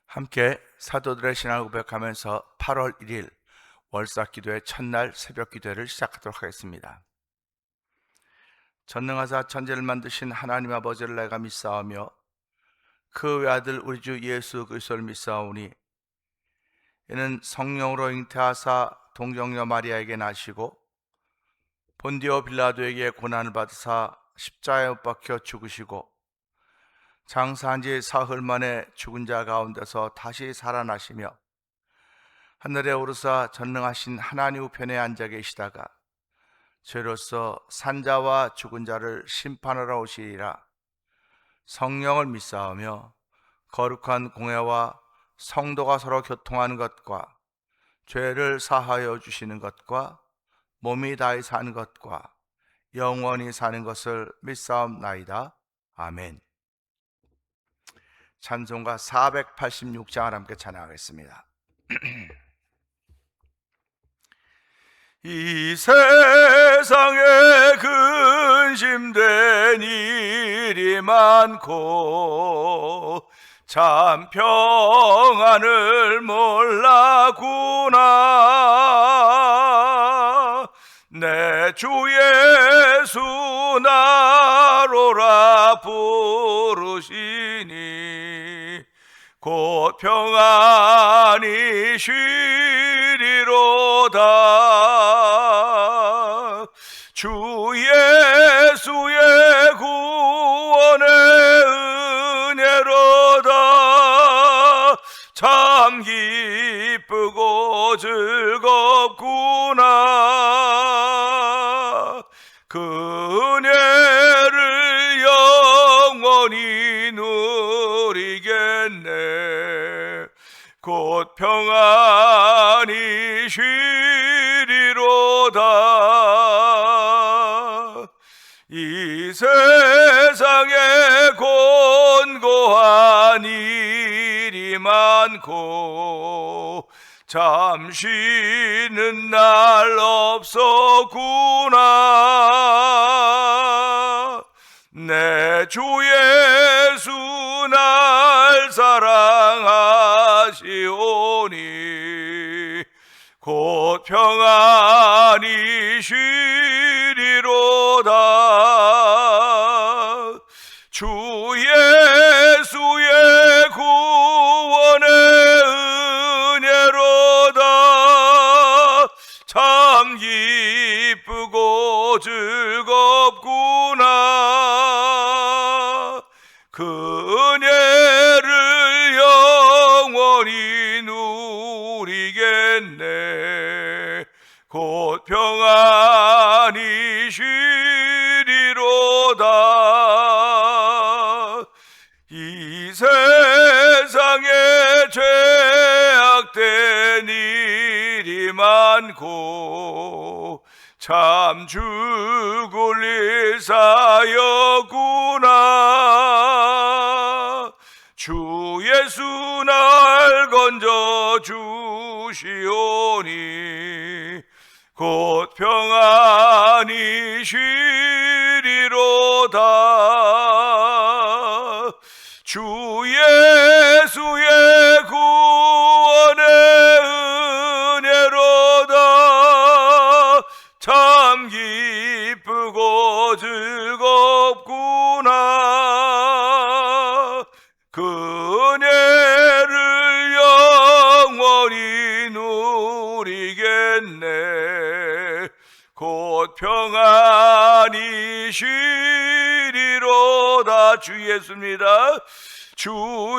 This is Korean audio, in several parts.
함께 사도들의 신앙을 고백하면서 8월 1일 월삭기도의 첫날 새벽기도를 시작하도록 하겠습니다. 전능하사 천지를 만드신 하나님 아버지를 내가 믿사오며 그 외아들 우리 주 예수 그리스도를 믿사오니 이는 성령으로 잉태하사 동정녀 마리아에게 나시고 본디오 빌라도에게 고난을 받으사 십자가에 못 박혀 죽으시고 장사한 지 사흘 만에 죽은 자 가운데서 다시 살아나시며 하늘에 오르사 전능하신 하나님 우편에 앉아 계시다가 죄로서 산자와 죽은 자를 심판하러 오시리라. 성령을 믿사오며 거룩한 공회와 성도가 서로 교통하는 것과 죄를 사하여 주시는 것과 몸이 다히 사는 것과 영원히 사는 것을 믿사옵나이다. 아멘. 찬송가 486장을 함께 찬양하겠습니다. 이 세상에 근심된 일이 많고 참 평안을 몰라구나. 내 주 예수 나로라 부르시니 곧 평안히 쉬리로다. 주 예수의 구원의 은혜로다. 참 기쁘고 즐겁구나. 그 은혜를 영원히 누리겠네. 곧 평안히 쉬리로다. 이 세상에 곤고한 일이 많고 참 쉬는 날 없었구나. 내 주 예수 날 사랑하시오니 곧 평안히 쉬리로다. 주 예수의 구원의 은혜로다. 참 기쁘고 즐겁구나. 그 은혜를 영원히 누리겠네. 곧 평안히 쉬리로다. 이 세상에 죄악된 일이 많고 참 죽을 일 사였구나. 주 예수 날 건져 주시오니 곧 평안히 쉬리로다. 주 예수의 구원의 은혜로다. 참 기쁘고 즐겁구나. 그 은혜를 영원히 누리겠네. 곧 평안히 쉬리로다. 주 예수입니다. 주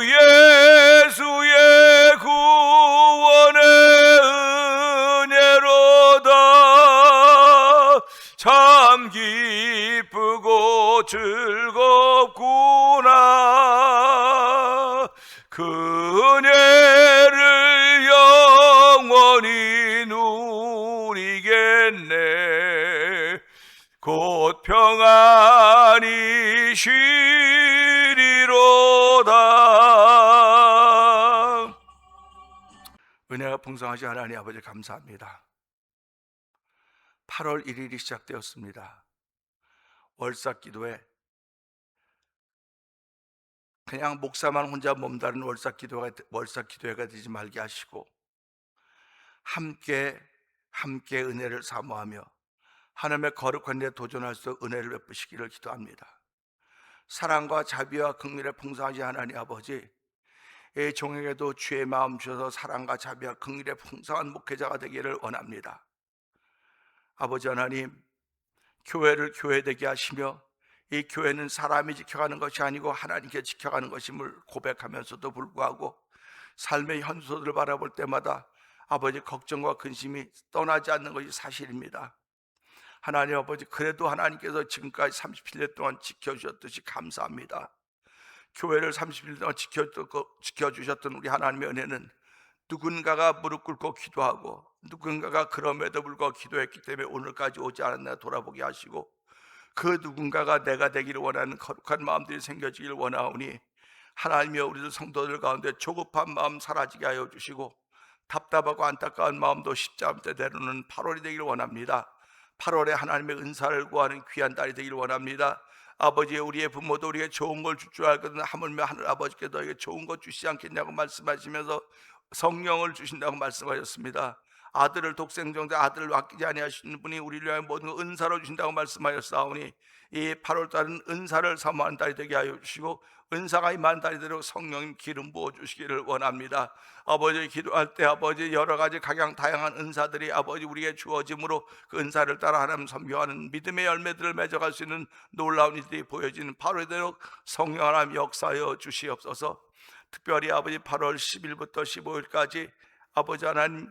예수의 구원의 은혜로다. 참 기쁘고 즐겁구나. 그 은혜를 영원히 누리겠네. 곧 평안히 쉬리로다. 은혜가 풍성하신 하나님 아버지 감사합니다. 8월 1일이 시작되었습니다. 월삭기도의 그냥 목사만 혼자 몸다른 월삭기도회가 되지 말게 하시고 함께 은혜를 사모하며 하나님의 거룩한 데 도전할 수 있도록 은혜를 베푸시기를 기도합니다. 사랑과 자비와 긍휼에 풍성하신 하나님 아버지, 이 종에게도 주의 마음 주셔서 사랑과 자비와 긍휼에 풍성한 목회자가 되기를 원합니다. 아버지 하나님, 교회를 교회되게 하시며 이 교회는 사람이 지켜가는 것이 아니고 하나님께 지켜가는 것임을 고백하면서도 불구하고 삶의 현수들을 바라볼 때마다 아버지 걱정과 근심이 떠나지 않는 것이 사실입니다. 하나님 아버지, 그래도 하나님께서 지금까지 37년 동안 지켜주셨듯이 감사합니다. 교회를 30년 동안 지켜주셨던 우리 하나님의 은혜는 누군가가 무릎 꿇고 기도하고 누군가가 그럼에도 불구하고 기도했기 때문에 오늘까지 오지 않았나 돌아보게 하시고, 그 누군가가 내가 되기를 원하는 거룩한 마음들이 생겨지기를 원하오니 하나님이여, 우리들 성도들 가운데 조급한 마음 사라지게 하여 주시고 답답하고 안타까운 마음도 십자가 때 내려놓는 8월이 되기를 원합니다. 8월에 하나님의 은사를 구하는 귀한 달이 되기를 원합니다. 아버지, 우리의 부모도 우리에게 좋은 걸 줄 줄 알거든 하물며 하늘 아버지께 너에게 좋은 것 주시지 않겠냐고 말씀하시면서 성령을 주신다고 말씀하셨습니다. 아들을 독생정대 아들을 아끼지 아니하시는 분이 우리를 위하여 모든 은사로 주신다고 말씀하셨사오니 이 8월달은 은사를 사모하는 달이 되게 하여 주시고 은사가 임한 달이 되도록 성령님 기름 부어 주시기를 원합니다. 아버지, 기도할 때 아버지 여러 가지 각양 다양한 은사들이 아버지 우리에게 주어짐으로 그 은사를 따라 하나님 섬겨하는 믿음의 열매들을 맺어갈 수 있는 놀라운 일들이 보여지는 8월이 되도록 성령 하나님 역사하여 주시옵소서. 특별히 아버지 8월 10일부터 15일까지 아버지 하나님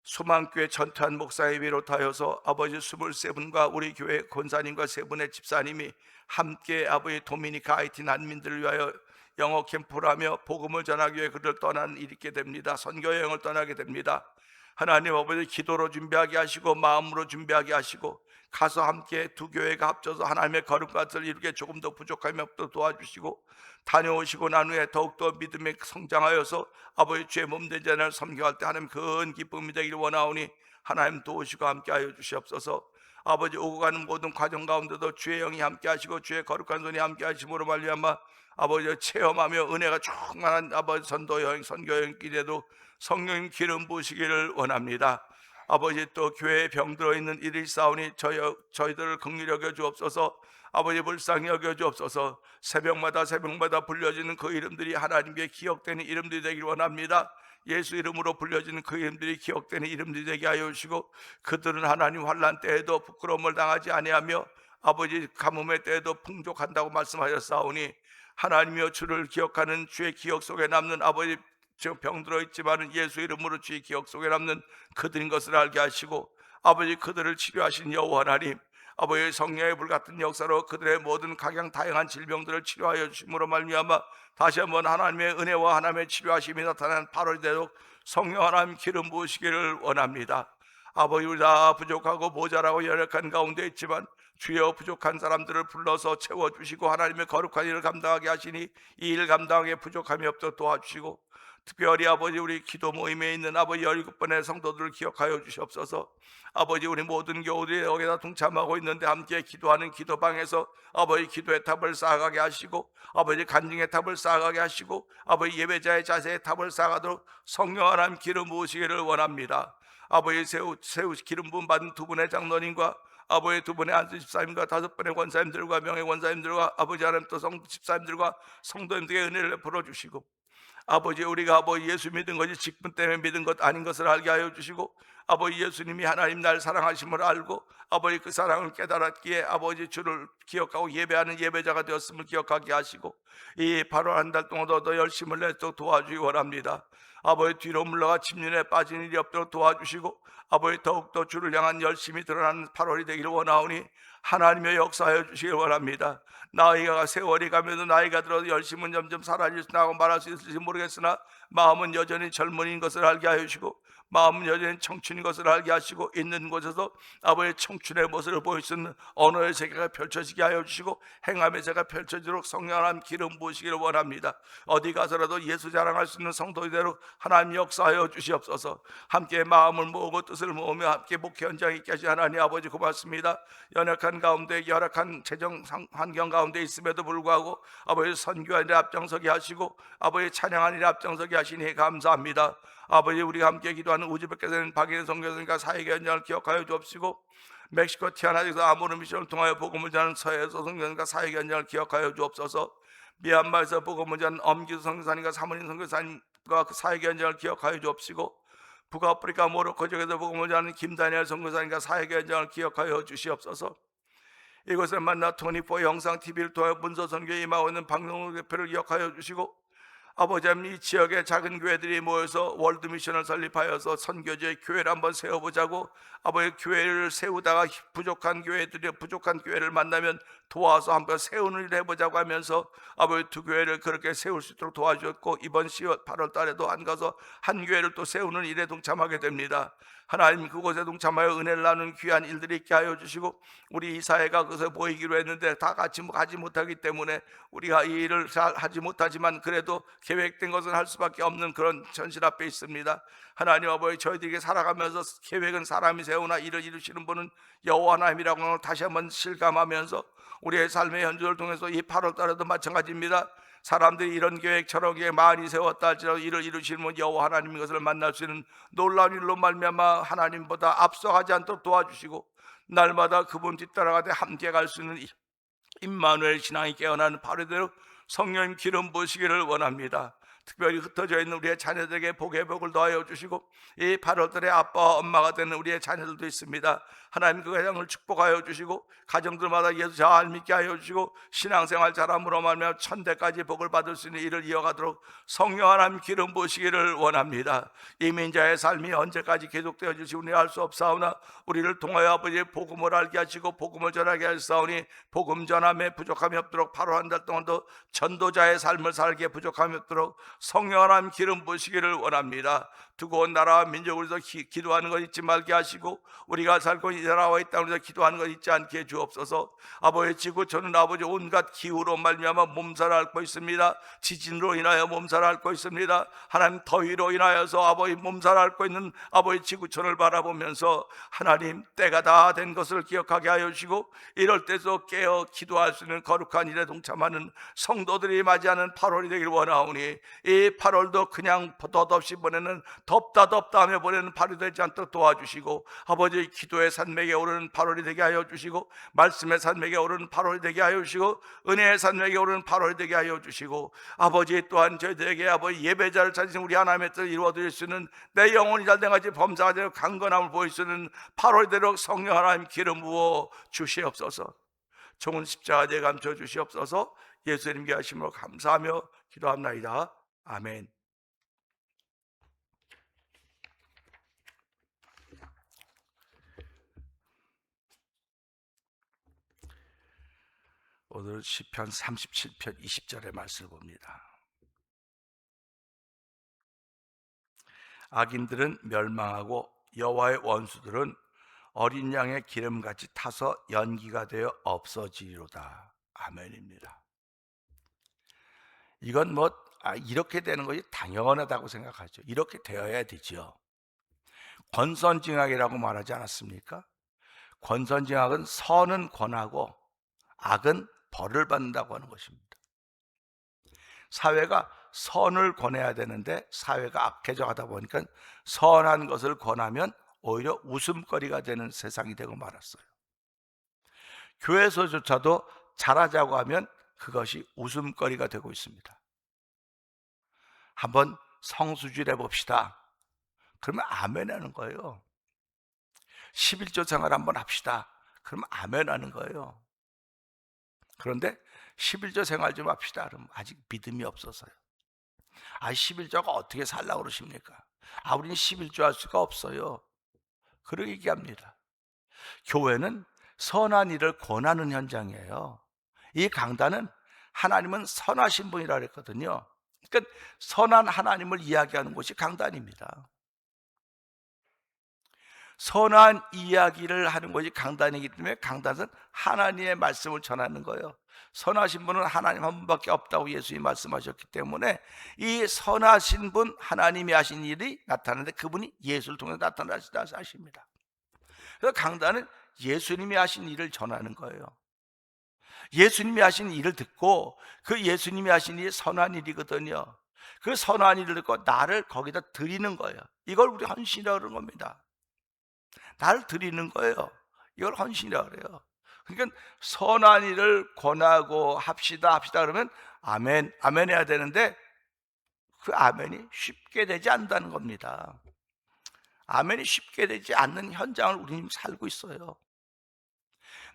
소망교회 전태환 목사에 비롯하여서 아버지 23분과 우리 교회 권사님과 3분의 집사님이 함께 아버지 도미니카 하이티 난민들을 위하여 영어 캠프를 하며 복음을 전하기 위해 그들을 떠나는 일이 있게 됩니다. 선교 여행을 떠나게 됩니다. 하나님 아버지, 기도로 준비하게 하시고 마음으로 준비하게 하시고 가서 함께 두 교회가 합쳐서 하나님의 거룩한 것을 이루게 조금 더 부족함이 없도록 도와주시고, 다녀오시고 난 후에 더욱더 믿음에 성장하여서 아버지 주의 몸된 자를 섬겨할 때 하나님 큰 기쁨이 되기를 원하오니 하나님 도우시고 함께 하여 주시옵소서. 아버지, 오고 가는 모든 과정 가운데도 주의 영이 함께 하시고 주의 거룩한 손이 함께 하심으로 말미암아 아버지 체험하며 은혜가 충만한 아버지 선도 여행 선교 여행길에도 성령님 기름 부으시기를 원합니다. 아버지, 또 교회에 병들어 있는 일이 싸우니 저희들을 긍휼히 여겨 주옵소서. 아버지, 불쌍히 여겨 주옵소서. 새벽마다 불려지는 그 이름들이 하나님께 기억되는 이름들이 되길 원합니다. 예수 이름으로 불려지는 그 이름들이 기억되는 이름들이 되게 하여 주시고, 그들은 하나님 환난 때에도 부끄러움을 당하지 아니하며 아버지 가뭄의 때에도 풍족한다고 말씀하셨사오니 하나님이여, 주를 기억하는 주의 기억 속에 남는 아버지 지금 병들어 있지만 예수 이름으로 주의 기억 속에 남는 그들인 것을 알게 하시고, 아버지 그들을 치료하신 여호와 하나님, 아버지의 성령의 불같은 역사로 그들의 모든 각양 다양한 질병들을 치료하여 주심으로 말미암아 다시 한번 하나님의 은혜와 하나님의 치료하심이 나타나는 8월이 되도록 성령 하나님 기름 부으시기를 원합니다. 아버지, 우리 다 부족하고 모자라고 연약한 가운데 있지만 주여 부족한 사람들을 불러서 채워주시고 하나님의 거룩한 일을 감당하게 하시니 이 일 감당하기에 부족함이 없도록 도와주시고, 특별히 아버지 우리 기도 모임에 있는 아버지 17번의 성도들을 기억하여 주시옵소서. 아버지, 우리 모든 교우들이 여기다 동참하고 있는데 함께 기도하는 기도방에서 아버지 기도의 탑을 쌓아가게 하시고 아버지 간증의 탑을 쌓아가게 하시고 아버지 예배자의 자세의 탑을 쌓아가도록 성령 하나님 기름 부으시기를 원합니다. 아버지 세우 기름 부음 받은 두 분의 장로님과 아버지 두 분의 안수 집사님과 5분의 권사님들과 명예 권사님들과 아버지 하나님 또 집사님들과 성도님들에게 은혜를 베풀어 주시고, 아버지 우리가 아버지 예수 믿은 것이 직분 때문에 믿은 것 아닌 것을 알게 하여 주시고, 아버지 예수님이 하나님 날 사랑하심을 알고 아버지 그 사랑을 깨달았기에 아버지 주를 기억하고 예배하는 예배자가 되었음을 기억하게 하시고, 이 8월 한 달 동안도 더 열심을 내도록 도와주기 원합니다. 아버지 뒤로 물러가 침륜에 빠진 일이 없도록 도와주시고 아버지 더욱더 주를 향한 열심이 드러나는 8월이 되기를 원하오니 하나님의 역사하여 주시길 원합니다. 나이가 세월이 가면서 나이가 들어서 열심은 점점 사라질 수 있다고 말할 수 있을지 모르겠으나 마음은 여전히 젊은이인 것을 알게 하여 주시고 마음은 여전히 청춘인 것을 알게 하시고, 있는 곳에서 아버지의 청춘의 모습을 보일 수 있는 언어의 세계가 펼쳐지게 하여 주시고, 행함의 세계가 펼쳐지도록 성령 하나님 기름 부으시기를 원합니다. 어디 가서라도 예수 자랑할 수 있는 성도대로 하나님 역사하여 주시옵소서. 함께 마음을 모으고 뜻을 모으며 함께 목회 현장에 있게 하신 하나님 아버지 고맙습니다. 연약한 가운데, 열악한 재정 환경 가운데 있음에도 불구하고 아버지 선교하는 데 앞장서게 하시고 아버지 찬양하는 데 앞장서게 하시니 감사합니다. 아버지, 우리가 함께 기도하는 우즈베키스탄 박인혜 선교사님과 사역의 현장을 기억하여 주옵시고, 멕시코 티아나에서 아모르 미션을 통하여 복음을 전하는 서해에서 선교사님과 사역의 현장을 기억하여 주옵소서. 미얀마에서 복음을 전하는 엄기수 선교사님과 사모님 선교사님과 그 사역의 현장을 기억하여 주옵시고, 북아프리카 모로코 지역에서 복음을 전하는 김다니엘 선교사님과 사역의 현장을 기억하여 주시옵소서. 이곳에 만나 24 영상 TV를 통해 문서 선교에 임하고 있는 박농우 대표를 기억하여 주시고, 아버지 하나님, 이 지역의 작은 교회들이 모여서 월드미션을 설립하여서 선교지의 교회를 한번 세워보자고, 아버지 교회를 세우다가 부족한 교회를 만나면 도와서 한번 세우는 일을 해보자고 하면서 아버지 두 교회를 그렇게 세울 수 있도록 도와주었고, 이번 10월 8월 달에도 안 가서 한 교회를 또 세우는 일에 동참하게 됩니다. 하나님, 그곳에 동참하여 은혜를 나누는 귀한 일들이 있게 하여 주시고, 우리 이 사회가 그것에 모이기로 했는데 다 같이 가지 못하기 때문에 우리가 이 일을 잘 하지 못하지만 그래도 계획된 것은 할 수밖에 없는 그런 현실 앞에 있습니다. 하나님 아버지, 저희들에게 살아가면서 계획은 사람이 세우나 일을 이루시는 분은 여호와 하나님이라고 다시 한번 실감하면서 우리의 삶의 현주를 통해서 이 8월 달에도 마찬가지입니다. 사람들이 이런 계획 저런 계획 많이 세웠다 할지라도 이를 이루시는 분 여호와 하나님인 것을 만날 수 있는 놀라운 일로 말미암아 하나님보다 앞서가지 않도록 도와주시고, 날마다 그분 뒤따라가되 함께 갈 수 있는 임마누엘 신앙이 깨어나는 바로대로 성령 기름 부으시기를 원합니다. 특별히 흩어져 있는 우리의 자녀들에게 복의 복을 더하여 주시고, 이 8월달에 아빠와 엄마가 되는 우리의 자녀들도 있습니다. 하나님, 그 가정을 축복하여 주시고 가정들마다 예수 잘 믿게 하여 주시고 신앙생활 잘함으로 말미암아 천대까지 복을 받을 수 있는 일을 이어가도록 성령 하나님 기름 부으시기를 원합니다. 이민자의 삶이 언제까지 계속되어 주시고 우리 알 수 없사오나, 우리를 통하여 아버지의 복음을 알게 하시고 복음을 전하게 하시사오니, 복음 전함에 부족함이 없도록 8월 한 달 동안도 전도자의 삶을 살게 부족함이 없도록 성령 하나님 기름 부으시기를 원합니다. 두고 온 나라와 민족을 위해서 기도하는 것 잊지 말게 하시고, 우리가 살고 이 나라와 이 땅을 위해서 기도하는 것 잊지 않게 해 주옵소서. 아버지, 지구촌은 아버지 온갖 기후로 말미암아 몸살을 앓고 있습니다. 지진으로 인하여 몸살을 앓고 있습니다. 하나님, 더위로 인하여서 아버지 몸살을 앓고 있는 아버지 지구촌을 바라보면서 하나님, 때가 다 된 것을 기억하게 하여 주시고, 이럴 때도 깨어 기도할 수 있는 거룩한 일에 동참하는 성도들이 맞이하는 8월이 되길 원하오니, 이 8월도 그냥 덧없이 보내는, 덥다 하며 보내는 8월이 되지 않도록 도와주시고, 아버지 기도의 산맥에 오르는 8월이 되게 하여 주시고, 말씀의 산맥에 오르는 8월이 되게 하여 주시고, 은혜의 산맥에 오르는 8월이 되게 하여 주시고, 아버지 또한 저희들에게 아버지 예배자를 찾으신 우리 하나님의 뜻을 이루어드릴 수 있는, 내 영혼이 잘된 같이 범사가 되어 강건함을 보일 수 있는 8월이 되도록 성령 하나님 기름 부어 주시옵소서. 종은 십자가에 감춰 주시옵소서. 예수님께 하심으로 감사하며 기도합나이다. 아멘. 오늘 시편 37편 20절의 말씀을 봅니다. 악인들은 멸망하고 여호와의 원수들은 어린 양의 기름같이 타서 연기가 되어 없어지리로다. 아멘입니다. 이건 이렇게 되는 것이 당연하다고 생각하죠. 이렇게 되어야 되죠. 권선징악이라고 말하지 않았습니까? 권선징악은 선은 권하고 악은 벌을 받는다고 하는 것입니다. 사회가 선을 권해야 되는데 사회가 악해져 가다 보니까 선한 것을 권하면 오히려 웃음거리가 되는 세상이 되고 말았어요. 교회에서조차도 잘하자고 하면 그것이 웃음거리가 되고 있습니다. 한번 성수질 해봅시다. 그러면 아멘 하는 거예요. 11조 생활 한번 합시다. 그러면 아멘 하는 거예요. 그런데 11조 생활 좀 합시다. 그러면 아직 믿음이 없어서요. 11조가 어떻게 살라고 그러십니까? 우리는 11조 할 수가 없어요. 그렇게 얘기합니다. 교회는 선한 일을 권하는 현장이에요. 이 강단은 하나님은 선하신 분이라 그랬거든요. 그러니까 선한 하나님을 이야기하는 곳이 강단입니다. 선한 이야기를 하는 것이 강단이기 때문에 강단은 하나님의 말씀을 전하는 거예요. 선하신 분은 하나님 한 분밖에 없다고 예수님이 말씀하셨기 때문에 이 선하신 분 하나님이 하신 일이 나타나는데 그분이 예수를 통해 나타나시다 하십니다. 그래서 강단은 예수님이 하신 일을 전하는 거예요. 예수님이 하신 일을 듣고 그 예수님이 하신 일이 선한 일이거든요. 그 선한 일을 듣고 나를 거기다 드리는 거예요. 이걸 우리 헌신이라고 그러는 겁니다. 나를 드리는 거예요. 이걸 헌신이라고 그래요. 그러니까 선한 일을 권하고 합시다 그러면 아멘, 아멘 해야 되는데 그 아멘이 쉽게 되지 않는다는 겁니다. 아멘이 쉽게 되지 않는 현장을 우리는 살고 있어요.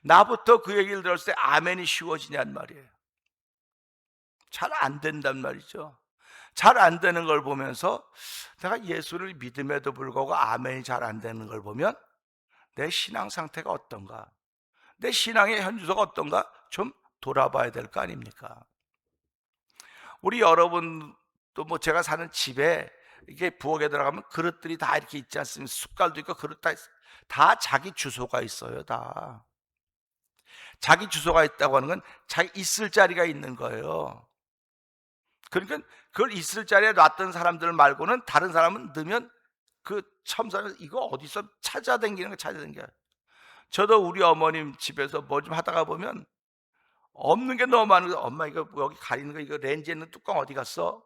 나부터 그 얘기를 들었을 때 아멘이 쉬워지냔 말이에요. 잘 안 된단 말이죠. 잘 안 되는 걸 보면서 내가 예수를 믿음에도 불구하고 아멘이 잘 안 되는 걸 보면 내 신앙 상태가 어떤가, 내 신앙의 현주소가 어떤가 좀 돌아봐야 될 거 아닙니까? 우리 여러분도 뭐 제가 사는 집에 이게 부엌에 들어가면 그릇들이 다 이렇게 있지 않습니까? 숟갈도 있고 그릇 다 자기 주소가 있어요. 다 자기 주소가 있다고 하는 건 자기 있을 자리가 있는 거예요. 그러니까 그걸 있을 자리에 놨던 사람들 말고는 다른 사람은 넣으면 그 첨사는 이거 어디서 찾아다니는 거 찾아다니는. 저도 우리 어머님 집에서 뭐 좀 하다가 보면 없는 게 너무 많은 거예요. 엄마 이거 여기 가리는 거 이거 렌즈에 있는 뚜껑 어디 갔어?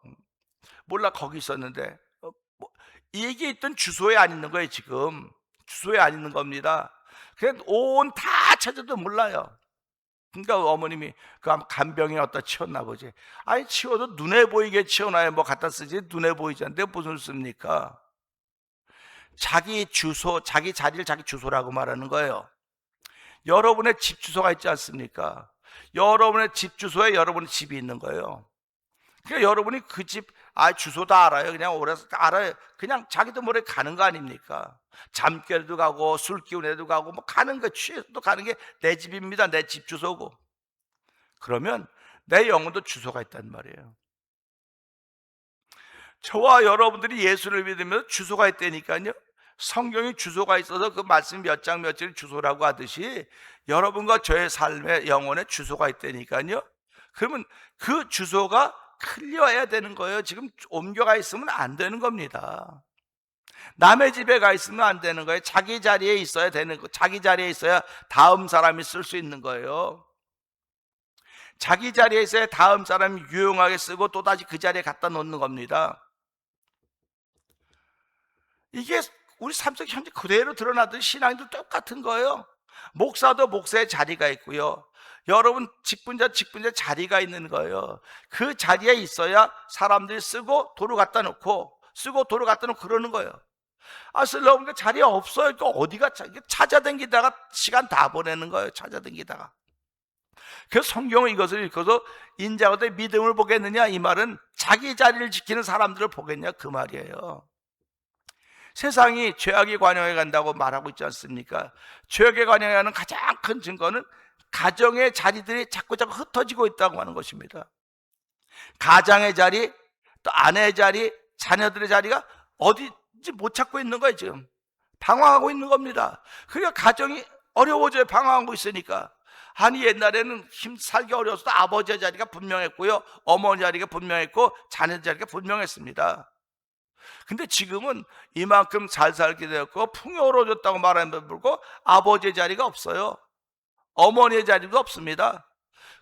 몰라 거기 있었는데 뭐, 이게 있던 주소에 안 있는 거예요. 지금 주소에 안 있는 겁니다. 그냥 온 다 찾아도 몰라요. 그러니까 어머님이 그 간병에 어디다 치웠나 보지. 아니 치워도 눈에 보이게 치워놔야 뭐 갖다 쓰지 눈에 보이지 않는데 무슨 씁니까? 자기 주소, 자기 자리를 자기 주소라고 말하는 거예요. 여러분의 집 주소가 있지 않습니까? 여러분의 집 주소에 여러분의 집이 있는 거예요. 그러니까 여러분이 그 집 주소 다 알아요. 그냥 오래서 다 알아요. 그냥 자기도 모르게 가는 거 아닙니까? 잠결도 가고 술 기운에도 가고 뭐 가는 거 취해서도 가는 게 내 집입니다. 내 집 주소고. 그러면 내 영혼도 주소가 있단 말이에요. 저와 여러분들이 예수를 믿으면 주소가 있다니까요. 성경이 주소가 있어서 그 말씀 몇 장 몇 절이 주소라고 하듯이 여러분과 저의 삶의 영혼에 주소가 있다니까요. 그러면 그 주소가 클리어해야 되는 거예요. 지금 옮겨가 있으면 안 되는 겁니다. 남의 집에 가 있으면 안 되는 거예요. 자기 자리에 있어야 되는 거. 자기 자리에 있어야 다음 사람이 쓸 수 있는 거예요. 자기 자리에 있어야 다음 사람이 유용하게 쓰고 또다시 그 자리에 갖다 놓는 겁니다. 이게 우리 삶 속 현재 그대로 드러나듯 신앙도 똑같은 거예요. 목사도 목사의 자리가 있고요. 여러분 직분자 자리가 있는 거예요. 그 자리에 있어야 사람들이 쓰고 도로 갖다 놓고 쓰고 도로 갖다 놓고 그러는 거예요. 쓸려고 자리에 없어요. 또 어디가 찾아다니다가 시간 다 보내는 거예요. 찾아다니다가. 그래서 성경은 이것을 읽어서 인자가 되 믿음을 보겠느냐 이 말은 자기 자리를 지키는 사람들을 보겠냐 그 말이에요. 세상이 죄악이 관영해 간다고 말하고 있지 않습니까? 죄악에 관영해 가는 가장 큰 증거는 가정의 자리들이 자꾸 흩어지고 있다고 하는 것입니다. 가장의 자리, 또 아내의 자리, 자녀들의 자리가 어디인지 못 찾고 있는 거예요. 지금 방황하고 있는 겁니다. 그러니까 가정이 어려워져요. 방황하고 있으니까. 아니 옛날에는 살기 어려워서도 아버지의 자리가 분명했고요, 어머니 자리가 분명했고 자녀 자리가 분명했습니다. 근데 지금은 이만큼 잘 살게 되었고 풍요로워졌다고 말하는 불고 아버지의 자리가 없어요. 어머니의 자리도 없습니다.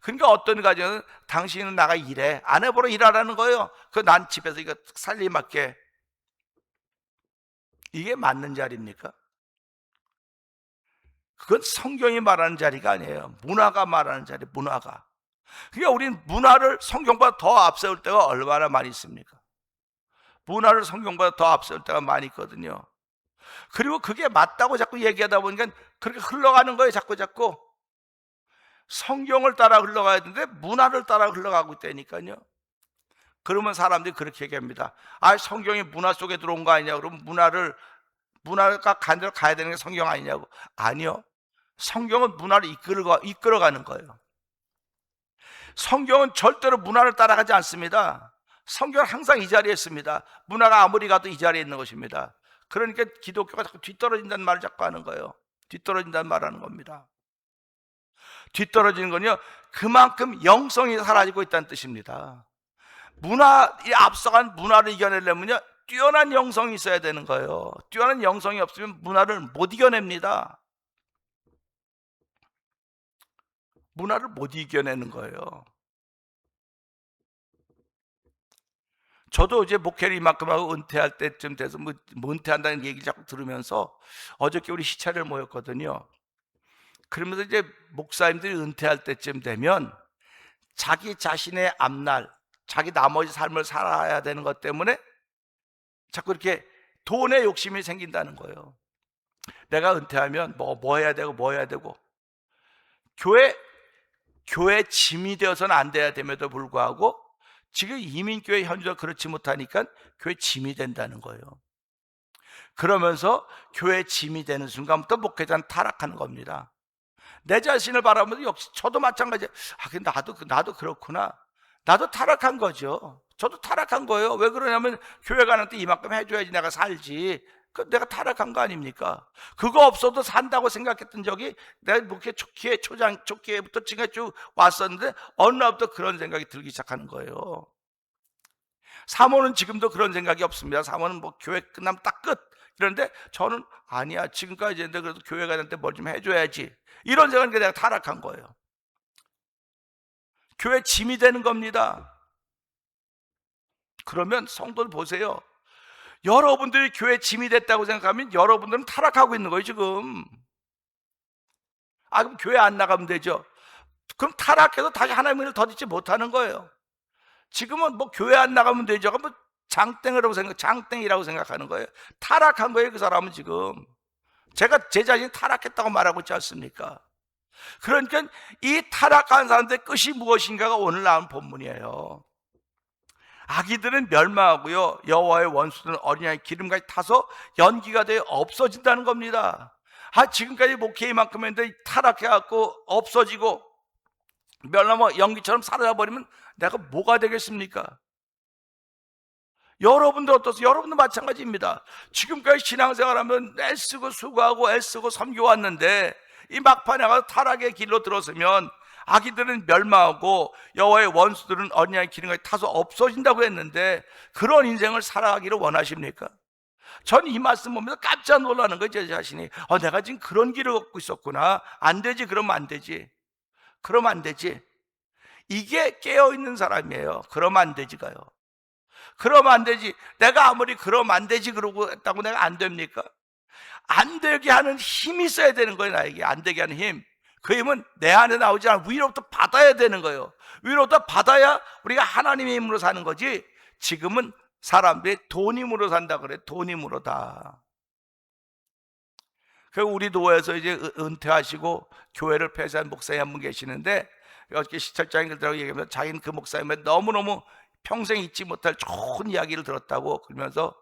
그러니까 어떤 가정은 당신은 나가 일해, 아내 보러 일하라는 거예요. 난 집에서 이거 살림할게. 이게 맞는 자리입니까? 그건 성경이 말하는 자리가 아니에요. 문화가 말하는 자리, 문화가. 그러니까 우리는 문화를 성경보다 더 앞세울 때가 얼마나 많이 있습니까? 문화를 성경보다 더 앞세울 때가 많이 있거든요. 그리고 그게 맞다고 자꾸 얘기하다 보니까 그렇게 흘러가는 거예요. 자꾸 성경을 따라 흘러가야 되는데 문화를 따라 흘러가고 있다니까요. 그러면 사람들이 그렇게 얘기합니다. 성경이 문화 속에 들어온 거 아니냐? 그러면 문화가 간 대로 가야 되는 게 성경 아니냐고. 아니요, 성경은 문화를 이끌어가는 거예요. 성경은 절대로 문화를 따라가지 않습니다. 성경은 항상 이 자리에 있습니다. 문화가 아무리 가도 이 자리에 있는 것입니다. 그러니까 기독교가 자꾸 뒤떨어진다는 말을 자꾸 하는 거예요. 뒤떨어진다는 말 하는 겁니다. 뒤떨어지는 건요, 그만큼 영성이 사라지고 있다는 뜻입니다. 이 앞서간 문화를 이겨내려면요, 뛰어난 영성이 있어야 되는 거예요. 뛰어난 영성이 없으면 문화를 못 이겨냅니다. 문화를 못 이겨내는 거예요. 저도 이제 목회를 이만큼 하고 은퇴할 때쯤 돼서 뭐 은퇴한다는 얘기를 자꾸 들으면서 어저께 우리 시차를 모였거든요. 그러면서 이제 목사님들이 은퇴할 때쯤 되면 자기 자신의 앞날, 자기 나머지 삶을 살아야 되는 것 때문에 자꾸 이렇게 돈에 욕심이 생긴다는 거예요. 내가 은퇴하면 뭐 해야 되고 뭐 해야 되고, 교회 짐이 되어서는 안 돼야 됨에도 불구하고 지금 이민교회 현주가 그렇지 못하니까 교회 짐이 된다는 거예요. 그러면서 교회 짐이 되는 순간부터 목회자는 타락하는 겁니다. 내 자신을 바라보면 역시 저도 마찬가지예요. 근데 나도 그렇구나. 나도 타락한 거죠. 저도 타락한 거예요. 왜 그러냐면 교회 가는데 이만큼 해줘야지 내가 살지. 내가 타락한 거 아닙니까? 그거 없어도 산다고 생각했던 적이, 내가 목회 초기에부터 지금 쭉 왔었는데 어느 날부터 그런 생각이 들기 시작하는 거예요. 사모는 지금도 그런 생각이 없습니다. 사모는 뭐 교회 끝나면 딱 끝. 이런데 저는 아니야, 지금까지 했는데 그래도 교회 가는데 뭘 좀 해줘야지. 이런 생각이니까 내가 타락한 거예요. 교회 짐이 되는 겁니다. 그러면 성도들 보세요. 여러분들이 교회 짐이 됐다고 생각하면 여러분들은 타락하고 있는 거예요, 지금. 그럼 교회 안 나가면 되죠. 그럼 타락해서 다시 하나님을 더 듣지 못하는 거예요. 지금은 뭐 교회 안 나가면 되죠. 뭐 장땡이라고 생각하는 거예요. 타락한 거예요, 그 사람은 지금. 제가 제 자신이 타락했다고 말하고 있지 않습니까? 그러니까 이 타락한 사람들의 끝이 무엇인가가 오늘 나온 본문이에요. 아기들은 멸망하고요, 여호와의 원수들은 어린 양의 기름까지 타서 연기가 되어 없어진다는 겁니다. 지금까지 목회 이만큼 했는데 타락해갖고 없어지고 멸망하고 연기처럼 사라져버리면 내가 뭐가 되겠습니까? 여러분들 어떠세요? 여러분도 마찬가지입니다. 지금까지 신앙생활하면 애쓰고 수고하고 애쓰고 섬겨왔는데 이 막판에 가서 타락의 길로 들어서면 아기들은 멸망하고 여호와의 원수들은 어린 양의 기름까지 타서 없어진다고 했는데 그런 인생을 살아가기를 원하십니까? 전 이 말씀 보면서 깜짝 놀라는 거예요, 제 자신이. 내가 지금 그런 길을 걷고 있었구나. 안 되지, 그러면 안 되지. 그러면 안 되지. 이게 깨어있는 사람이에요. 그러면 안 되지가요. 그러면 안 되지. 내가 아무리 그러면 안 되지 그러고 했다고 내가 안 됩니까? 안 되게 하는 힘이 있어야 되는 거예요, 나에게. 안 되게 하는 힘. 그 힘은 내 안에 나오지 않아. 위로부터 받아야 되는 거예요. 위로부터 받아야 우리가 하나님의 힘으로 사는 거지. 지금은 사람들이 돈 힘으로 산다 그래. 돈 힘으로다. 우리 교회에서 이제 은퇴하시고 교회를 폐쇄한 목사님 한 분 계시는데, 어저께 시찰장님들하고 얘기하면서 자기는 그 목사님의 너무너무 평생 잊지 못할 좋은 이야기를 들었다고, 그러면서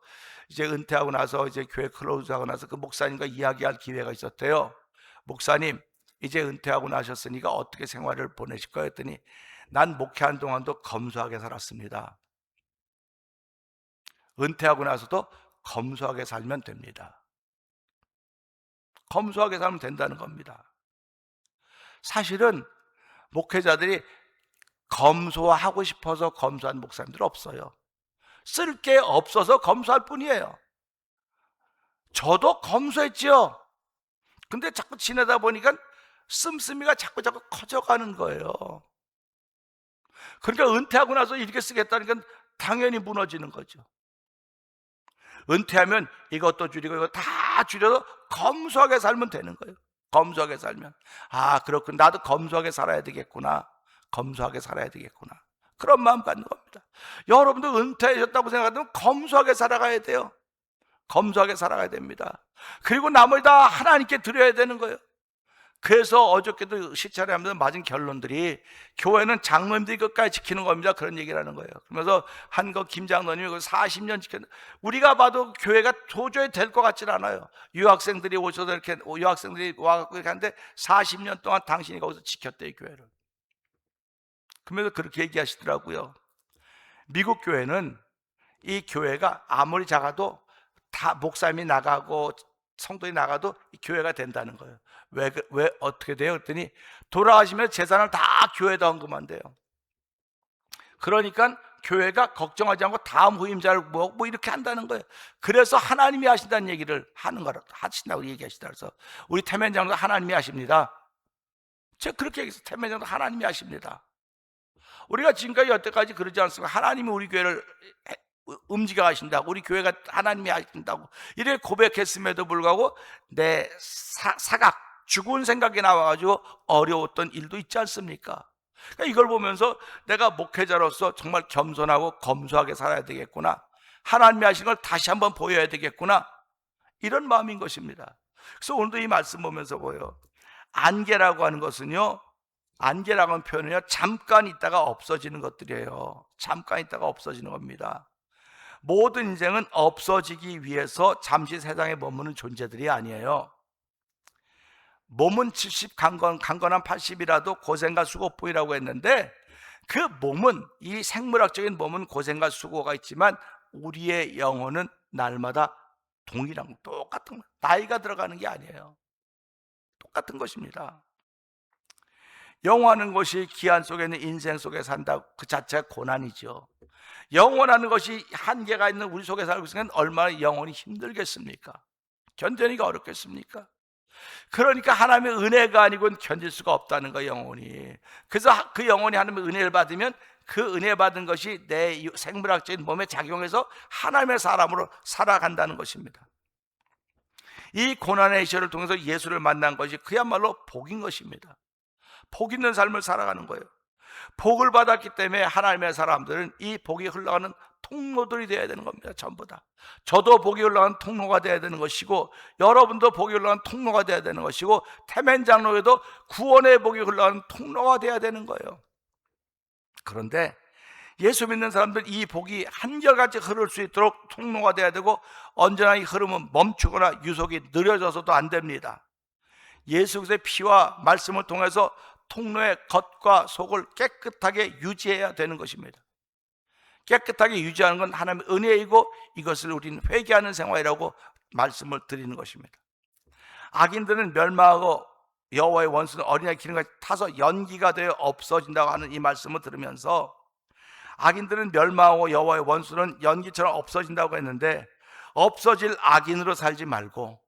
이제 은퇴하고 나서 이제 교회 클로즈하고 나서 그 목사님과 이야기할 기회가 있었대요. 목사님, 이제 은퇴하고 나셨으니까 어떻게 생활을 보내실까요? 했더니 난 목회한 동안도 검소하게 살았습니다. 은퇴하고 나서도 검소하게 살면 됩니다. 검소하게 살면 된다는 겁니다. 사실은 목회자들이 검소하고 싶어서 검소한 목사님들 없어요. 쓸 게 없어서 검소할 뿐이에요. 저도 검소했죠. 근데 자꾸 지내다 보니까 씀씀이가 자꾸 커져가는 거예요. 그러니까 은퇴하고 나서 이렇게 쓰겠다니까 당연히 무너지는 거죠. 은퇴하면 이것도 줄이고 이거 다 줄여서 검소하게 살면 되는 거예요. 검소하게 살면, 그렇군, 나도 검소하게 살아야 되겠구나. 검소하게 살아야 되겠구나. 그런 마음 갖는 겁니다. 여러분도 은퇴하셨다고 생각하면 검소하게 살아가야 돼요. 검소하게 살아가야 됩니다. 그리고 나머지 다 하나님께 드려야 되는 거예요. 그래서 어저께도 시찰을 하면서 맞은 결론들이, 교회는 장로님들이 끝까지 지키는 겁니다. 그런 얘기를 하는 거예요. 그러면서 한거 김장로님이 40년 지켰는데, 우리가 봐도 교회가 도저히 될 것 같지는 않아요. 유학생들이 오셔서 유학생들이 와갖고 이렇게 하는데 40년 동안 당신이 거기서 지켰대, 이 교회를. 그러면서 그렇게 얘기하시더라고요. 미국 교회는 이 교회가 아무리 작아도 다 목사님이 나가고 성도들이 나가도 교회가 된다는 거예요. 왜 어떻게 돼요? 그랬더니 돌아가시면 재산을 다 교회에다 헌금한대요. 그러니까 교회가 걱정하지 않고 다음 후임자를 뭐 이렇게 한다는 거예요. 그래서 하나님이 하신다는 얘기를 하신다고 얘기하시다. 그래서 우리 태면장도 하나님이 하십니다. 제가 그렇게 얘기해서 태면장도 하나님이 하십니다. 우리가 지금까지 여태까지 그러지 않습니까? 하나님이 우리 교회를 움직여 하신다고, 우리 교회가 하나님이 하신다고 이렇게 고백했음에도 불구하고 내 사각 죽은 생각이 나와가지고 어려웠던 일도 있지 않습니까? 그러니까 이걸 보면서 내가 목회자로서 정말 겸손하고 검소하게 살아야 되겠구나, 하나님이 하신 걸 다시 한번 보여야 되겠구나, 이런 마음인 것입니다. 그래서 오늘도 이 말씀 보면서 보여, 안개라고 하는 것은요, 안개라고 하는 표현은요, 잠깐 있다가 없어지는 것들이에요. 잠깐 있다가 없어지는 겁니다. 모든 인생은 없어지기 위해서 잠시 세상에 머무는 존재들이 아니에요. 몸은 70, 강건한 80이라도 고생과 수고뿐이라고 했는데, 그 몸은, 이 생물학적인 몸은 고생과 수고가 있지만 우리의 영혼은 날마다 동일한, 똑같은 거예요. 나이가 들어가는 게 아니에요. 똑같은 것입니다. 영원한 것이 기한 속에 있는 인생 속에 산다, 그 자체가 고난이죠. 영원한 것이 한계가 있는 우리 속에 살고 있으면 얼마나 영혼이 힘들겠습니까? 견뎌내기가 어렵겠습니까? 그러니까 하나님의 은혜가 아니고는 견딜 수가 없다는 거예요, 영혼이. 그래서 그 영혼이 하나님의 은혜를 받으면 그 은혜 받은 것이 내 생물학적인 몸에 작용해서 하나님의 사람으로 살아간다는 것입니다. 이 고난의 시절을 통해서 예수를 만난 것이 그야말로 복인 것입니다. 복 있는 삶을 살아가는 거예요. 복을 받았기 때문에 하나님의 사람들은 이 복이 흘러가는 통로들이 되어야 되는 겁니다. 전부 다. 저도 복이 흘러가는 통로가 되어야 되는 것이고, 여러분도 복이 흘러가는 통로가 되어야 되는 것이고, 태면장로에도 구원의 복이 흘러가는 통로가 되어야 되는 거예요. 그런데 예수 믿는 사람들 이 복이 한결같이 흐를 수 있도록 통로가 되어야 되고, 언제나 이 흐름은 멈추거나 유속이 느려져서도 안 됩니다. 예수 그리스도의 피와 말씀을 통해서 통로의 겉과 속을 깨끗하게 유지해야 되는 것입니다. 깨끗하게 유지하는 건 하나님의 은혜이고, 이것을 우리는 회개하는 생활이라고 말씀을 드리는 것입니다. 악인들은 멸망하고 여호와의 원수는 어린아이 기름같이 타서 연기가 되어 없어진다고 하는 이 말씀을 들으면서, 악인들은 멸망하고 여호와의 원수는 연기처럼 없어진다고 했는데, 없어질 악인으로 살지 말고,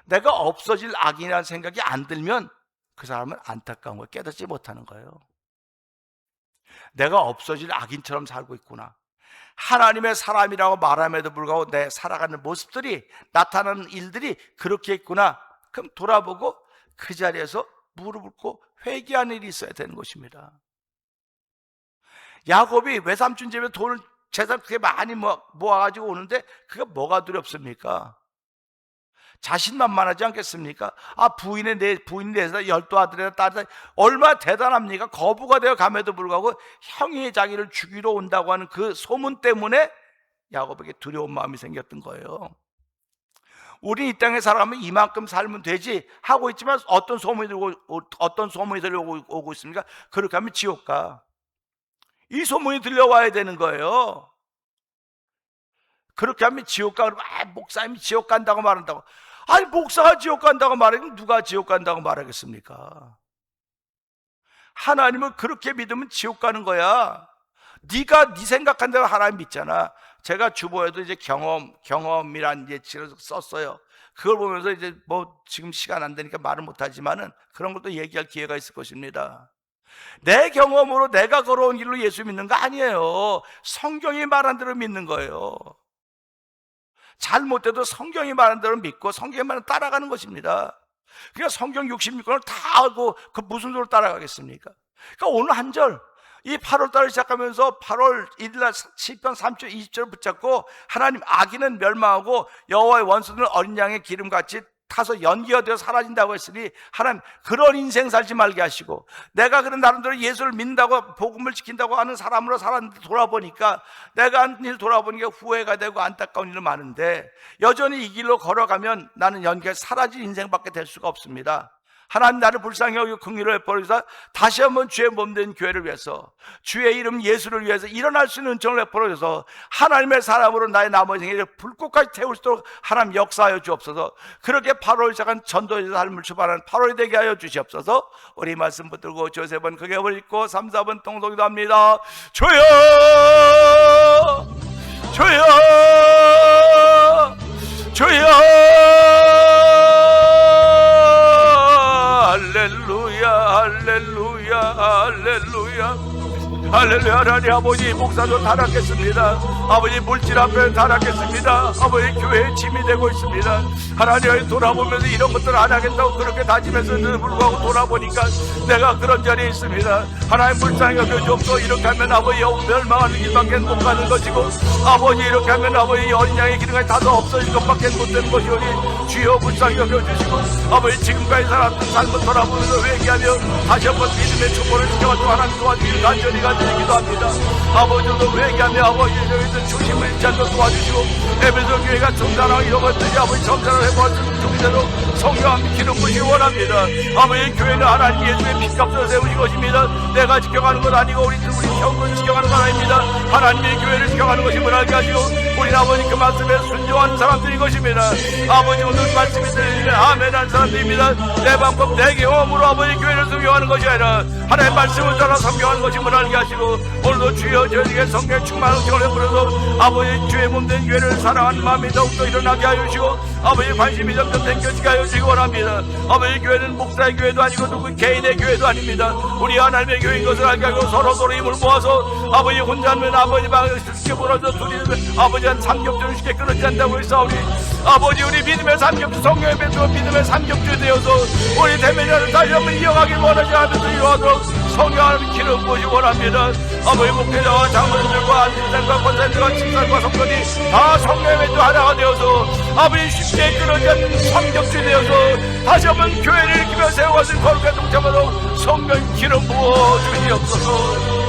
내가 없어질 악인이라는 생각이 안 들면 그 사람은 안타까운 걸 깨닫지 못하는 거예요. 내가 없어질 악인처럼 살고 있구나, 하나님의 사람이라고 말함에도 불구하고 내 살아가는 모습들이, 나타나는 일들이 그렇게 있구나, 그럼 돌아보고 그 자리에서 무릎 꿇고 회개하는 일이 있어야 되는 것입니다. 야곱이 외삼촌 집에 돈을, 재산 그렇게 많이 모아가지고 오는데 그게 뭐가 두렵습니까? 자신만만하지 않겠습니까? 부인이 내서 12아들이나 딸이 얼마나 대단합니까? 거부가 되어 감에도 불구하고 형이 자기를 죽이러 온다고 하는 그 소문 때문에 야곱에게 두려운 마음이 생겼던 거예요. 우리 이 땅에 살아가면 이만큼 살면 되지 하고 있지만 어떤 소문이 들려오고 있습니까? 그렇게 하면 지옥 가. 이 소문이 들려와야 되는 거예요. 그렇게 하면 지옥 가. 그러면 목사님이 지옥 간다고 말한다고. 아니, 목사가 지옥 간다고 말하면 누가 지옥 간다고 말하겠습니까? 하나님을 그렇게 믿으면 지옥 가는 거야. 네가 네 생각한 대로 하나님 믿잖아. 제가 주보에도 이제 경험이란 예치를 썼어요. 그걸 보면서 이제 지금 시간 안 되니까 말을 못 하지만은 그런 것도 얘기할 기회가 있을 것입니다. 내 경험으로 내가 걸어온 길로 예수 믿는 거 아니에요. 성경이 말한 대로 믿는 거예요. 잘못돼도 성경이 말한 대로 믿고 성경이 말한 대로 따라가는 것입니다. 그러니까 성경 66권을 다 알고 그 무슨 소리를 따라가겠습니까? 그러니까 오늘 한 절, 이 8월달을 시작하면서 8월 1일날 시편 3절 20절을 붙잡고, 하나님 악인은 멸망하고 여호와의 원수는 어린 양의 기름같이 타서 연기가 되어 사라진다고 했으니, 하나님 그런 인생 살지 말게 하시고, 내가 그런 나름대로 예수를 믿는다고 복음을 지킨다고 하는 사람으로 살았는데 돌아보니까, 내가 한 일 돌아보니까 후회가 되고 안타까운 일은 많은데, 여전히 이 길로 걸어가면 나는 연기가 사라질 인생밖에 될 수가 없습니다. 하나님 나를 불쌍히 여기고 긍휼을 베풀어서 다시 한번 주의 몸된 교회를 위해서, 주의 이름 예수를 위해서 일어날 수 있는 은총을 베풀어줘서 하나님의 사람으로 나의 나머지 생애를 불꽃까지 태울 수 있도록 하나님 역사하여 주옵소서. 그렇게 8월 시작한 전도의 삶을 출발하는 8월이 되게 하여 주시옵소서. 우리 말씀 붙들고 저 세 번 크게 읽고 3, 4번 통독기도 합니다. 주여 주여 주여 할렐루야 할렐루야 할렐루야 할렐루야. 하나님 아버지, 목사도 타락했습니다. 아버지, 물질 앞에 타락했습니다. 아버지, 교회에 짐이 되고 있습니다. 하나님, 돌아보면서 이런 것들 안 하겠다고 그렇게 다짐했는데도 불구하고 돌아보니까 내가 그런 자리에 있습니다. 하나님 불쌍히 여겨주옵소서. 이렇게 하면 아버지 멸망하는 길밖에 못 가는 것이고, 아버지 이렇게 하면 아버지 어린 양의 기능이 다도 없어질 것밖에 못 되는 것이오니 주여 불쌍히 여겨주시고, 아버지 지금까지 살았던 삶을 돌아보면서 회개하며 다시 한번 믿음의 축복을 지켜가지고 하나님 도와주시길 간절히 기도합니다. 아버지도 회개하며 아버지 저희들 중심을 잃지 않고 도와주시고, 에베소 교회가 성장하고 이런 것들이 아버지 성장을 해볼 수 있는 중대로 성령함 기름 부시기 원합니다. 아버지 교회는 하나님 예수의 피값으로 세우신 것입니다. 내가 지켜가는 것 아니고 우리 형을 지켜가는 것 아닙니다. 하나님의 교회를 지켜가는 것임을 알게 하시고, 우리 아버지 그 말씀에 순종하는 사람들인 것입니다. 아버지 오늘 말씀이 들리는 아멘 한 사람들입니다. 내 방법 내 경험으로 아버지 교회를 섬겨하는 것이 아니라 하나님의 말씀을 따라 섬겨하는 것임을 알게 하시고, 오늘도 주여 저에게 성령의 충만한 은총을 베풀어서 아버지 주의 몸된 교회를 사랑하는 마음이 더욱더 일어나게 하여 주시고, 아버지 관심이 점점 생겨지게 하여 주시기 원합니다. 아버지 교회는 목사의 교회도 아니고 누구 개인의 교회도 아닙니다. 우리 하나님의 교회인 것을 알게 하고 서로 힘을 모아서 아버지 혼자 하면 아버지 방을 쉽게 몰아서 둘이 아버지 한 삼겹살을 쉽게 끊어지지 않다고 했사오니, 아버지 우리 믿음의 삼겹주 성령의 뱉어 믿음의 삼겹주 되어서 우리 대면을 다시 한번 이어가길 원하지 않으면서 이어가도록 성령 하나님 기름 부으시기 원합니다. 아버지 목회자와 장로님들과 안진장과 권사님들과 집사님과 성도들이 다 성령의 뱉어 하나가 되어서 아버지 쉽게 끊어지지 않는 삼겹주 되어서 다시 한번 교회를 일으키며 세워가는 거룩한 동참하도록 성령 기름 부어 주시옵소서.